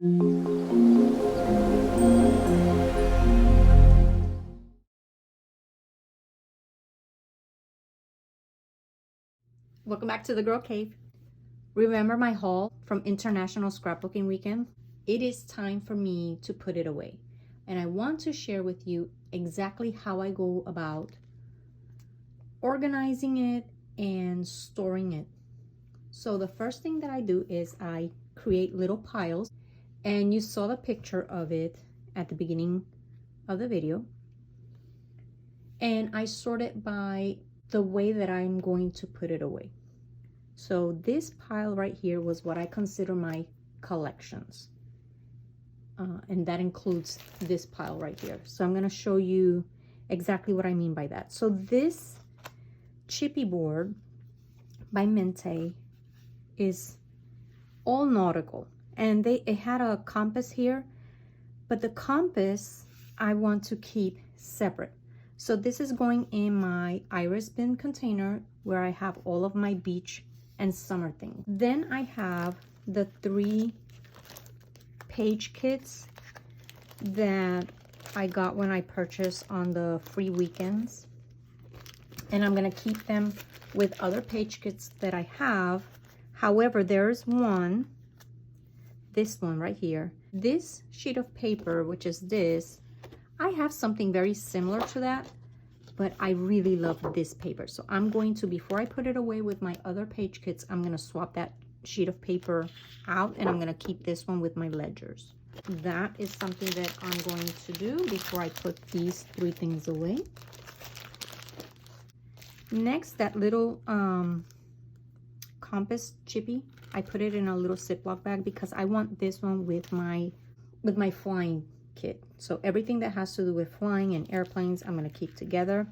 Welcome back to the Girl Cave. Remember my haul from International Scrapbooking Weekend? It is time for me to put it away. And I want to share with you exactly how I go about organizing it and storing it. So the first thing that I do is I create little piles, and you saw the picture of it at the beginning of the video. And I sort it by the way that I'm going to put it away. So this pile right here was what I consider my collections. And that includes this pile right here. So I'm going to show you exactly what I mean by that. So this chippy board by Mente is all nautical, and it had a compass here, but the compass I want to keep separate. So this is going in my iris bin container where I have all of my beach and summer things. Then I have the 3 page kits that I got when I purchased on the free weekends, and I'm gonna keep them with other page kits that I have. However, there's one, this one right here, this sheet of paper, which is this. I have something very similar to that, but I really love this paper. So I'm going to, before I put it away with my other page kits, I'm gonna swap that sheet of paper out, and I'm gonna keep this one with my ledgers. That is something that I'm going to do before I put these 3 things away. Next, that little compass chippy, I put it in a little Ziploc bag because I want this one with my flying kit. So everything that has to do with flying and airplanes, I'm going to keep together.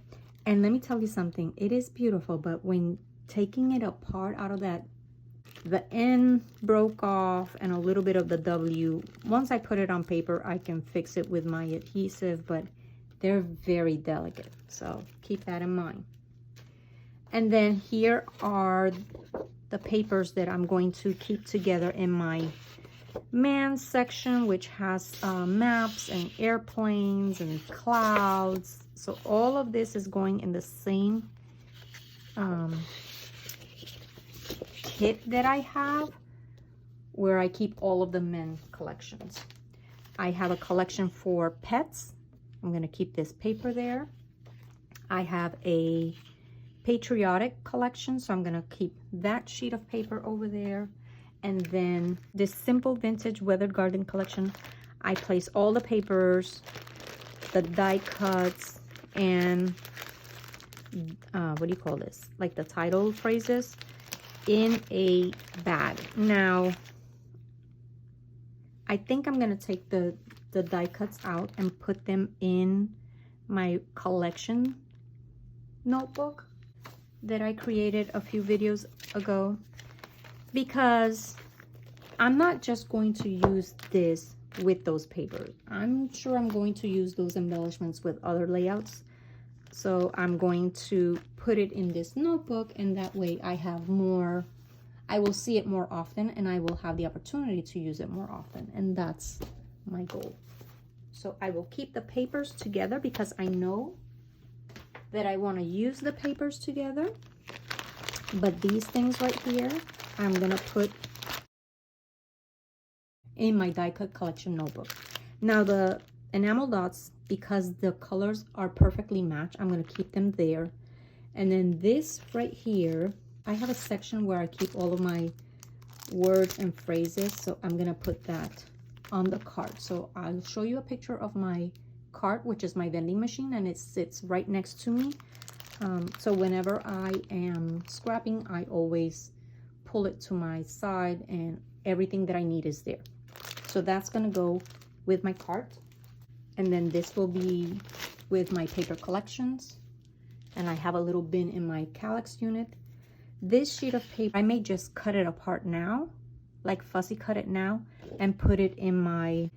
And let me tell you something, it is beautiful, but when taking it apart out of that, the N broke off and a little bit of the W. Once I put it on paper, I can fix it with my adhesive, but they're very delicate, so keep that in mind. And then here are the papers that I'm going to keep together in my man section, which has maps and airplanes and clouds. So all of this is going in the same kit that I have, where I keep all of the men collections. I have a collection for pets. I'm going to keep this paper there. I have a patriotic collection, so I'm going to keep that sheet of paper over there. And then this simple vintage weathered garden collection, I place all the papers, the die cuts, and what do you call this, like the title phrases, in a bag. Now I think I'm going to take the die cuts out and put them in my collection notebook that I created a few videos ago, because I'm not just going to use this with those papers. I'm sure I'm going to use those embellishments with other layouts. So I'm going to put it in this notebook, and that way I have more, I will see it more often, and I will have the opportunity to use it more often. And that's my goal. So I will keep the papers together because I know that I want to use the papers together. But these things right here, I'm going to put in my die cut collection notebook. Now the enamel dots, because the colors are perfectly matched, I'm going to keep them there. And then this right here, I have a section where I keep all of my words and phrases, so I'm going to put that on the cart. So I'll show you a picture of my cart, which is my vending machine, and it sits right next to me. So whenever I am scrapping, I always pull it to my side, and everything that I need is there. So that's going to go with my cart. And then this will be with my paper collections. And I have a little bin in my calyx unit. This sheet of paper, I may just cut it apart now, like fussy cut it now, and put it in my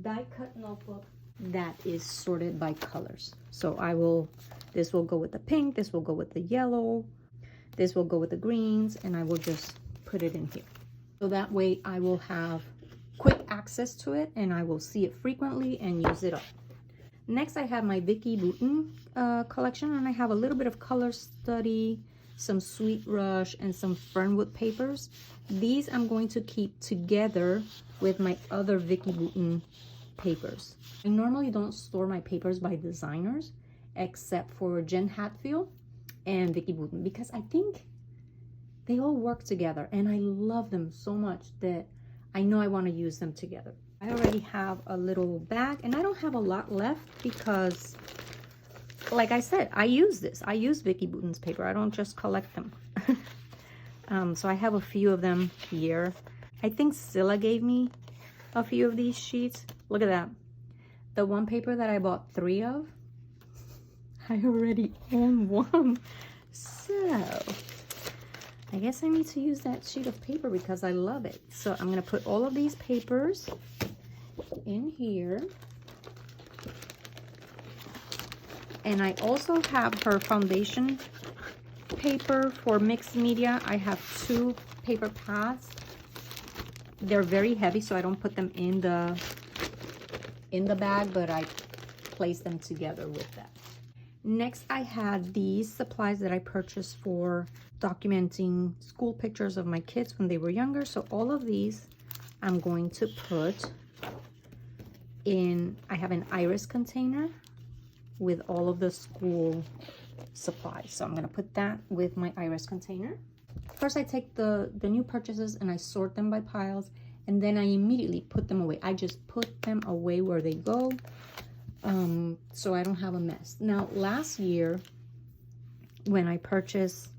die cut notebook that is sorted by colors. So I will, this will go with the pink, this will go with the yellow, this will go with the greens, and I will just put it in here. So that way I will have quick access to it, and I will see it frequently and use it up. Next, I have my Vicki Boutin collection, and I have a little bit of Color Study, some Sweet Rush, and some Fernwood papers. These I'm going to keep together with my other Vicki Boutin papers. I normally don't store my papers by designers, except for Jen Hatfield and Vicki Boutin, because I think they all work together, and I love them so much that I know I want to use them together. I already have a little bag, and I don't have a lot left because, like I said, I use this. I use Vicki Boutin's paper. I don't just collect them. So I have a few of them here. I think Scylla gave me a few of these sheets. Look at that. The one paper that I bought 3 of, I already own 1. So I guess I need to use that sheet of paper because I love it. So I'm going to put all of these papers in here. And I also have her foundation paper for mixed media. I have 2 paper pads. They're very heavy, so I don't put them in the bag, but I place them together with that. Next, I had these supplies that I purchased for documenting school pictures of my kids when they were younger. So all of these I'm going to put in, I have an iris container with all of the school supplies. So I'm going to put that with my iris container. First, I take the new purchases and I sort them by piles, and then I immediately put them away. I just put them away where they go, so I don't have a mess. Now, last year, when I purchased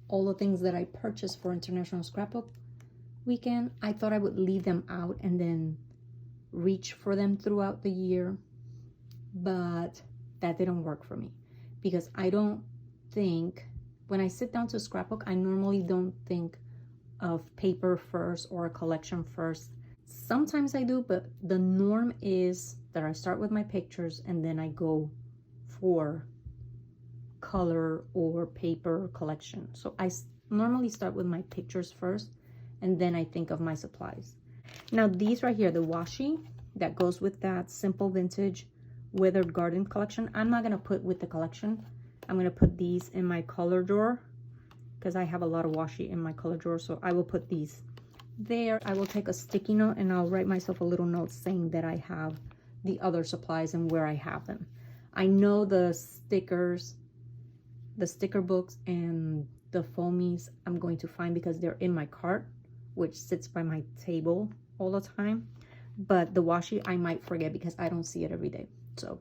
all the things that I purchased for International Scrapbook Weekend, I thought I would leave them out and then reach for them throughout the year, but that didn't work for me because I don't think, when I sit down to scrapbook, I normally don't think of paper first or a collection first. Sometimes I do, but the norm is that I start with my pictures and then I go for color or paper collection. So I normally start with my pictures first and then I think of my supplies. Now these right here, the washi that goes with that Simple Vintage Weathered Garden collection, I'm not going to put with the collection. I'm going to put these in my color drawer because I have a lot of washi in my color drawer, so I will put these there. I will take a sticky note and I'll write myself a little note saying that I have the other supplies and where I have them. I know the stickers, the sticker books, and the foamies I'm going to find because they're in my cart, which sits by my table all the time. But the washi I might forget because I don't see it every day. So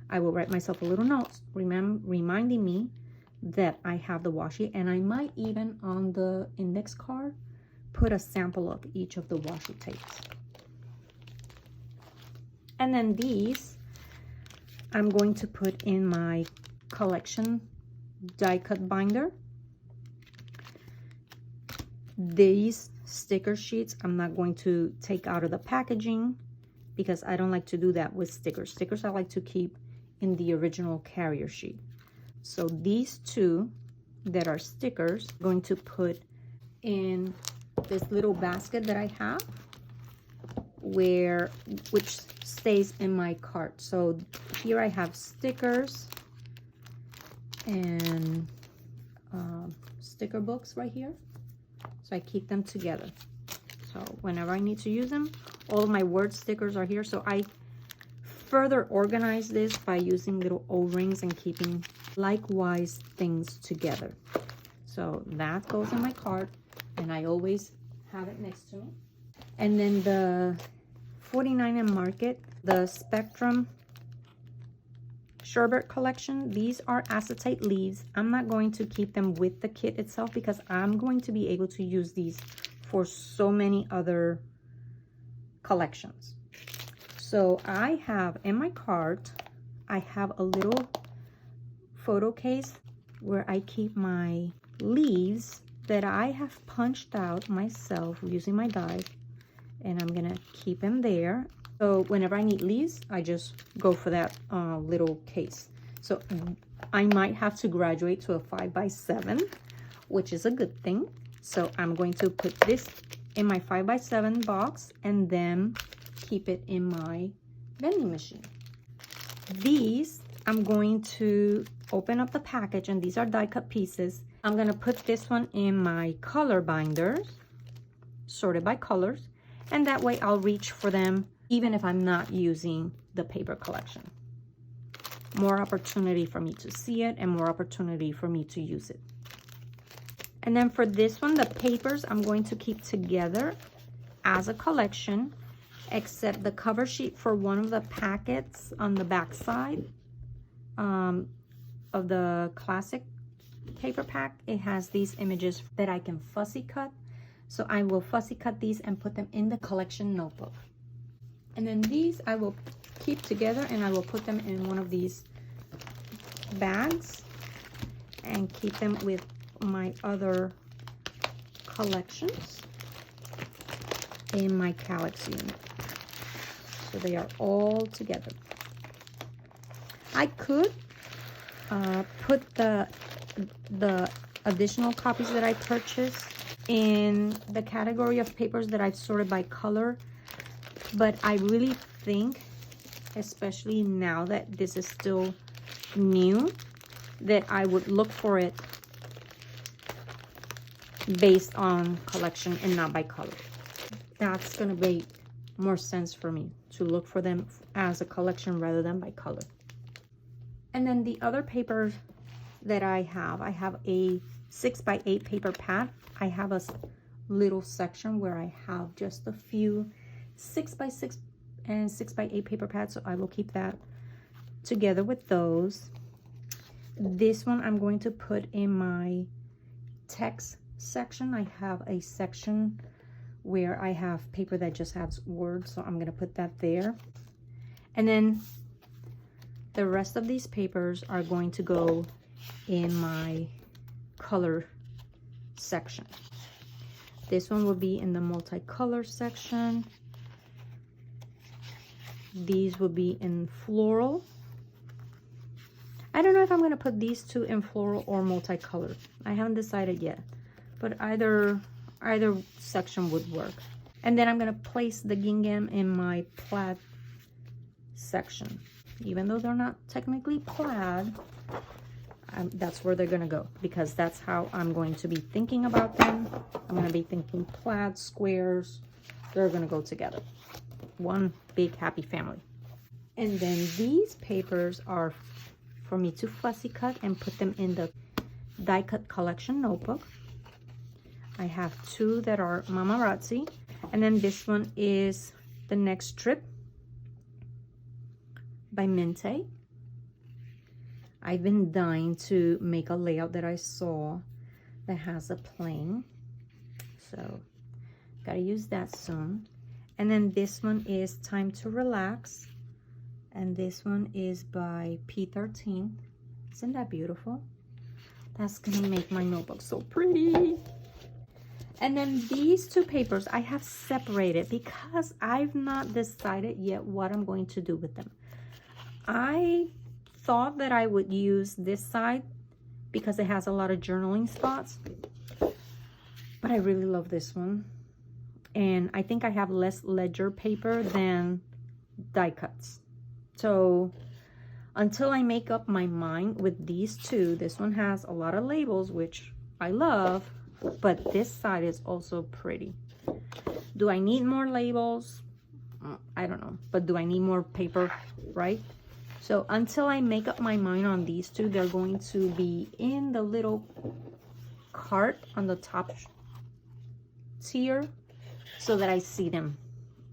I will write myself a little note reminding me that I have the washi, and I might even on the index card put a sample of each of the washi tapes. And then these I'm going to put in my collection die cut binder. These sticker sheets I'm not going to take out of the packaging because I don't like to do that with stickers. Stickers I like to keep in the original carrier sheet. So these 2 that are stickers, I'm going to put in this little basket that I have, which stays in my cart. So here I have stickers and sticker books right here. So I keep them together. So whenever I need to use them, all of my word stickers are here. So I further organize this by using little O-rings and keeping likewise things together. So that goes in my cart and I always have it next to me. And then the 49 and Market, the Spectrum Sherbet collection, these are acetate leaves. I'm not going to keep them with the kit itself because I'm going to be able to use these for so many other collections. So I have in my cart, I have a little photo case where I keep my leaves that I have punched out myself using my dies, and I'm gonna keep them there. So whenever I need leaves, I just go for that little case. So I might have to graduate to a 5x7, which is a good thing. So I'm going to put this in my 5x7 box and then keep it in my vending machine. These, I'm going to open up the package, and these are die cut pieces. I'm gonna put this one in my color binders, sorted by colors, and that way I'll reach for them even if I'm not using the paper collection. More opportunity for me to see it and more opportunity for me to use it. And then for this one, the papers I'm going to keep together as a collection, except the cover sheet for one of the packets on the back side of the classic paper pack. It has these images that I can fussy cut. So I will fussy cut these and put them in the collection notebook. And then these I will keep together and I will put them in one of these bags and keep them with my other collections in my calyx unit. So they are all together. I could put the additional copies that I purchased in the category of papers that I've sorted by color, but I really think, especially now that this is still new, that I would look for it based on collection and not by color. That's gonna make more sense for me to look for them as a collection rather than by color. And then the other papers that I have a 6x8 paper pad. I have a little section where I have just a few 6x6 and 6x8 paper pads, so I will keep that together with those. This one I'm going to put in my text section. I have a section where I have paper that just has words, so I'm going to put that there. And then the rest of these papers are going to go in my color section. This one will be in the multicolor section. These will be in floral. I don't know if I'm going to put these two in floral or multicolor. I haven't decided yet, but either section would work. And then I'm going to place the gingham in my plaid section. Even though they're not technically plaid, that's where they're going to go, because that's how I'm going to be thinking about them. I'm going to be thinking plaid squares. They're going to go together. One big happy family. And then these papers are for me to fussy cut and put them in the die cut collection notebook. I have two that are Mamarazzi, and then this one is the next trip by Minte. I've been dying to make a layout that I saw that has a plane, so gotta use that soon. And then this one is Time to Relax, and this one is by P13. Isn't that beautiful? That's gonna make my notebook so pretty. And then these two papers I have separated because I've not decided yet what I'm going to do with them. I thought that I would use this side because it has a lot of journaling spots, but I really love this one. And I think I have less ledger paper than die cuts. So until I make up my mind with these two, this one has a lot of labels, which I love, but this side is also pretty. Do I need more labels? I don't know, but do I need more paper, right? So until I make up my mind on these two, they're going to be in the little cart on the top tier so that I see them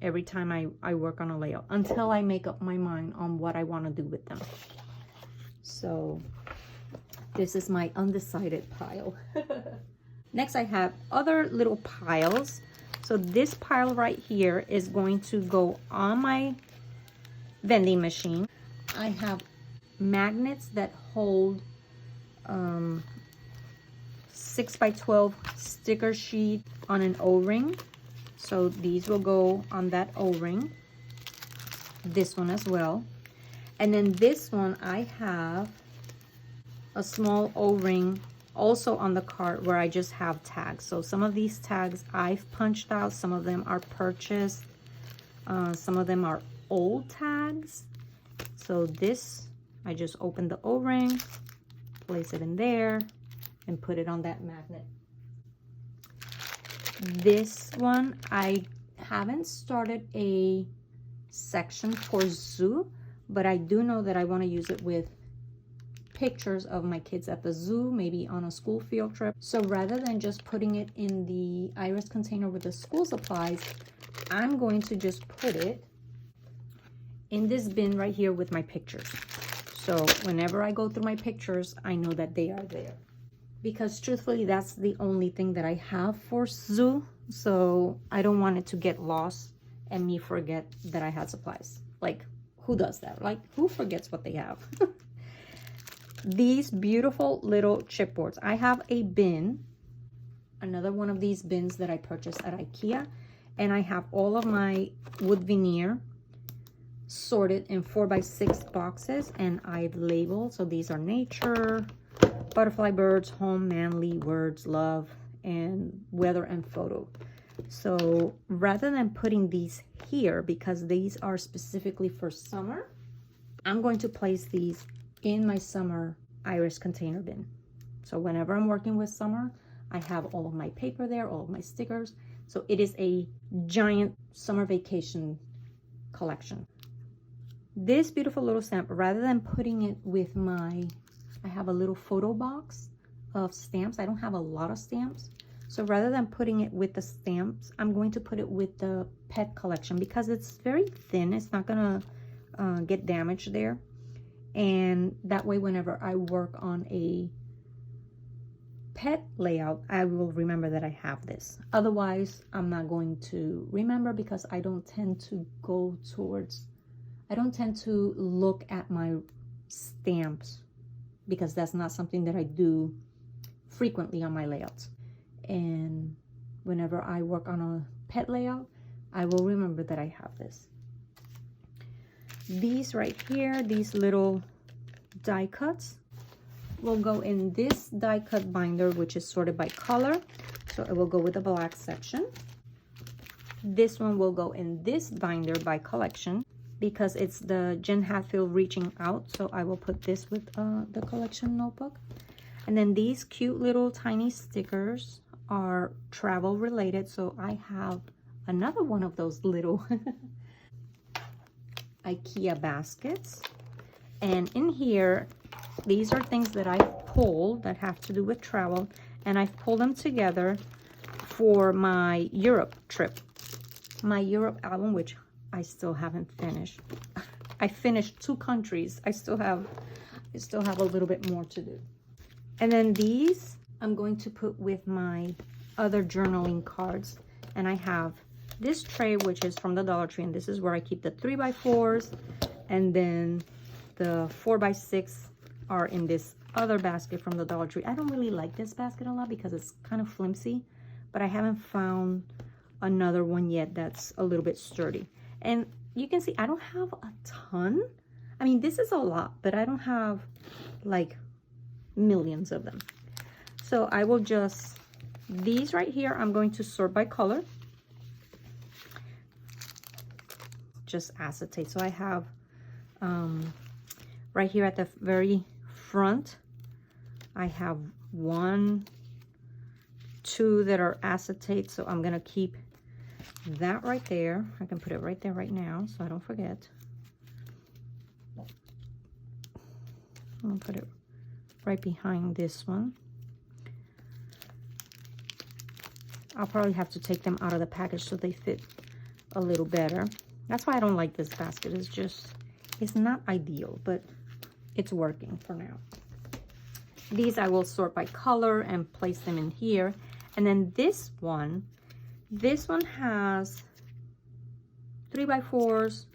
every time I work on a layout, until I make up my mind on what I want to do with them. So this is my undecided pile. Next, I have other little piles. So this pile right here is going to go on my vending machine. I have magnets that hold 6x12 sticker sheet on an O-ring. So these will go on that O-ring. This one as well. And then this one, I have a small O-ring also on the card where I just have tags. So some of these tags I've punched out, some of them are purchased, some of them are old tags. So this, I just open the O-ring, place it in there, and put it on that magnet. This one, I haven't started a section for zoo, but I do know that I want to use it with pictures of my kids at the zoo, maybe on a school field trip. So rather than just putting it in the iris container with the school supplies, I'm going to just put it in this bin right here with my pictures. So whenever I go through my pictures, I know that they are there. Because truthfully, that's the only thing that I have for zoo. So I don't want it to get lost and me forget that I had supplies. Like, who does that? Like, who forgets what they have? These beautiful little chipboards. I have a bin, another one of these bins that I purchased at IKEA. And I have all of my wood veneer sorted in 4x6 boxes. And I've labeled, so these are nature, butterfly, birds, home, manly, words, love, and weather and photo. So rather than putting these here, because these are specifically for summer, I'm going to place these in my summer iris container bin. So whenever I'm working with summer, I have all of my paper there, all of my stickers. So it is a giant summer vacation collection. This beautiful little stamp, rather than putting it with my, I have a little photo box of stamps. I don't have a lot of stamps. So rather than putting it with the stamps, I'm going to put it with the pet collection because it's very thin. It's not gonna get damaged there. And that way, whenever I work on a pet layout, I will remember that I have this. Otherwise, I'm not going to remember because I don't tend to look at my stamps because that's not something that I do frequently on my layouts. And whenever I work on a pet layout, I will remember that I have this. These right here, these little die cuts will go in this die cut binder, which is sorted by color. So it will go with the black section. This one will go in this binder by collection because it's the Jen Hatfield Reaching Out. So I will put this with the collection notebook. And then these cute little tiny stickers are travel related. So I have another one of those little IKEA baskets. And in here, these are things that I pulled that have to do with travel. And I've pulled them together for my Europe trip. My Europe album, which I still haven't finished. I finished 2 countries. I still have a little bit more to do. And then these I'm going to put with my other journaling cards. And I have this tray, which is from the Dollar Tree, and this is where I keep the 3x4s, and then the 4x6 are in this other basket from the Dollar Tree. I don't really like this basket a lot because it's kind of flimsy, but I haven't found another one yet that's a little bit sturdy. And you can see I don't have a ton. I mean, this is a lot, but I don't have like millions of them. So I will just, these right here, I'm going to sort by color. Just acetate. So I have right here at the very front, I have 1, 2 that are acetate. So I'm gonna keep that right there. I can put it right there right now so I don't forget. I'm gonna put it right behind this one. I'll probably have to take them out of the package so they fit a little better. That's why I don't like this basket. It's just, it's not ideal, but it's working for now. These I will sort by color and place them in here. And then this one has 3x4s,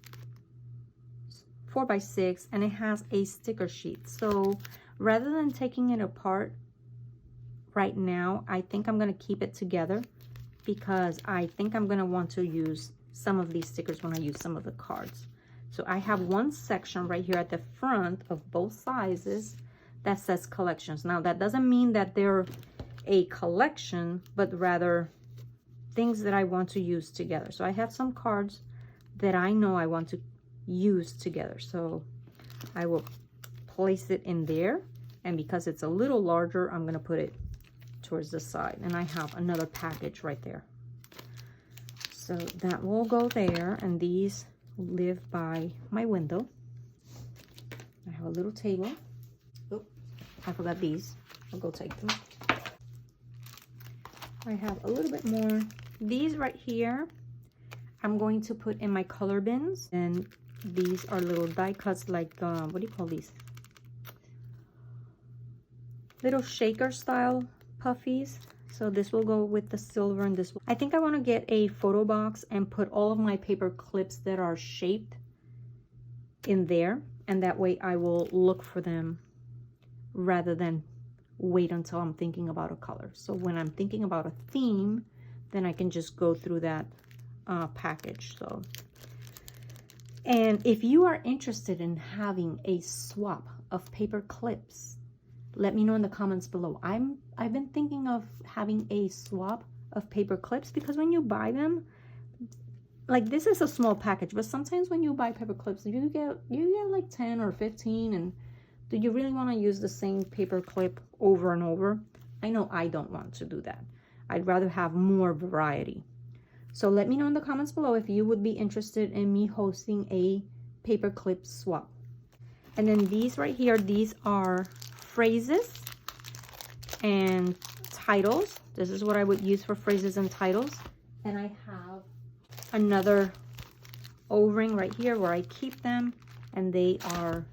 4x6, and it has a sticker sheet. So rather than taking it apart right now, I think I'm going to keep it together because I think I'm going to want to use some of these stickers when I use some of the cards. So I have one section right here at the front of both sizes that says collections. Now, that doesn't mean that they're a collection, but rather things that I want to use together. So I have some cards that I know I want to use together. So I will place it in there. And because it's a little larger, I'm going to put it towards the side. And I have another package right there. So that will go there. And these live by my window. I have a little table. Oh, I forgot these. I'll go take them. I have a little bit more. These right here, I'm going to put in my color bins. And these are little die cuts, like, what do you call these? Little shaker style puffies. So this will go with the silver, and this will... I think I want to get a photo box and put all of my paper clips that are shaped in there. And that way I will look for them rather than wait until I'm thinking about a color. So when I'm thinking about a theme, then I can just go through that package. So, and if you are interested in having a swap of paper clips, let me know in the comments below. I've been thinking of having a swap of paper clips, because when you buy them, like, this is a small package, but sometimes when you buy paper clips, you get like 10 or 15, and do you really want to use the same paper clip over and over? I know I don't want to do that. I'd rather have more variety. So let me know in the comments below if you would be interested in me hosting a paper clip swap. And then these right here, these are phrases and titles. This is what I would use for phrases and titles. And I have another O-ring right here where I keep them, and they are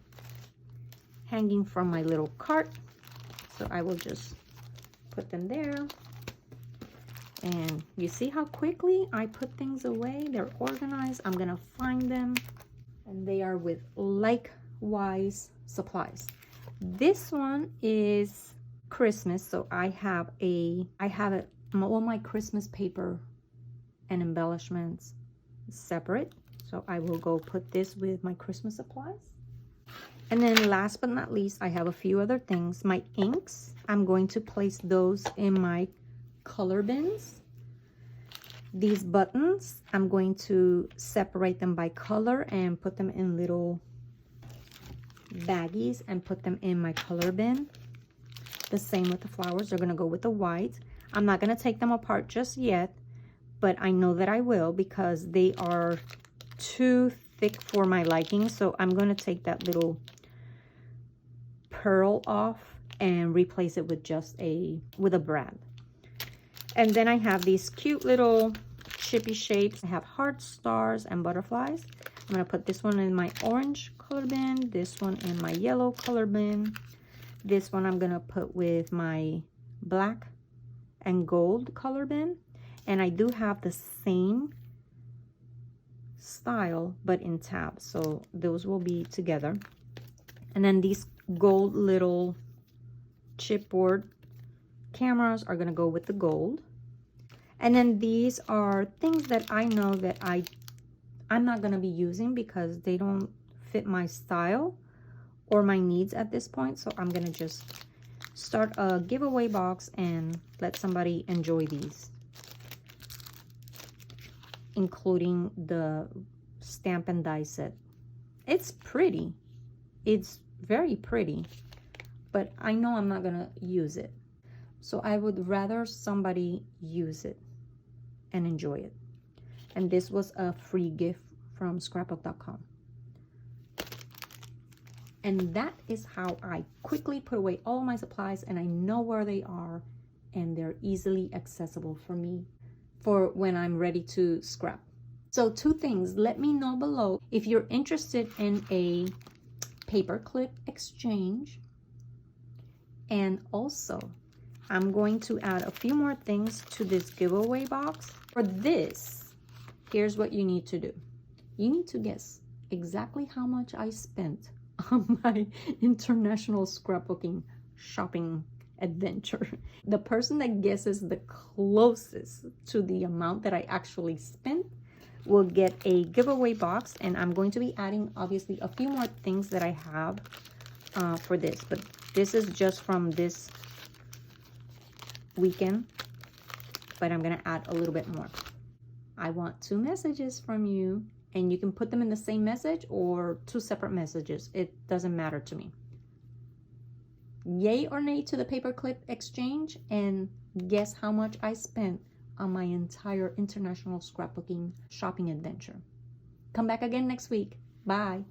hanging from my little cart. So I will just put them there. And you see how quickly I put things away? They're organized. I'm gonna find them, and they are with likewise supplies. This one is Christmas, so I have all my Christmas paper and embellishments separate. So I will go put this with my Christmas supplies. And then last but not least, I have a few other things. My inks, I'm going to place those in my color bins. These buttons, I'm going to separate them by color and put them in little baggies and put them in my color bin. The same with the flowers, they're going to go with the white. I'm not going to take them apart just yet, but I know that I will, because they are too thick for my liking. So I'm going to take that little pearl off and replace it with just with a brad. And then I have these cute little chippy shapes. I have heart, stars, and butterflies. I'm going to put this one in my orange color bin, this one in my yellow color bin. This one I'm going to put with my black and gold color bin. And I do have the same style but in tabs, so those will be together. And then these gold little chipboard cameras are going to go with the gold. And then these are things that I know that I'm not going to be using because they don't fit my style or my needs at this point. So I'm going to just start a giveaway box and let somebody enjoy these, including the stamp and die set. It's pretty. It's very pretty, but I know I'm not going to use it. So I would rather somebody use it and enjoy it. And this was a free gift from scrapbook.com. And that is how I quickly put away all my supplies, and I know where they are, and they're easily accessible for me for when I'm ready to scrap. So 2 things, let me know below if you're interested in a paperclip exchange. And also, I'm going to add a few more things to this giveaway box. For this, here's what you need to do. You need to guess exactly how much I spent on my international scrapbooking shopping adventure. The person that guesses the closest to the amount that I actually spent will get a giveaway box, and I'm going to be adding obviously a few more things that I have for this, but this is just from this weekend, but I'm gonna add a little bit more. I want 2 messages from you, and you can put them in the same message or 2 separate messages. It doesn't matter to me. Yay or nay to the paperclip exchange, and guess how much I spent on my entire international scrapbooking shopping adventure. Come back again next week. Bye.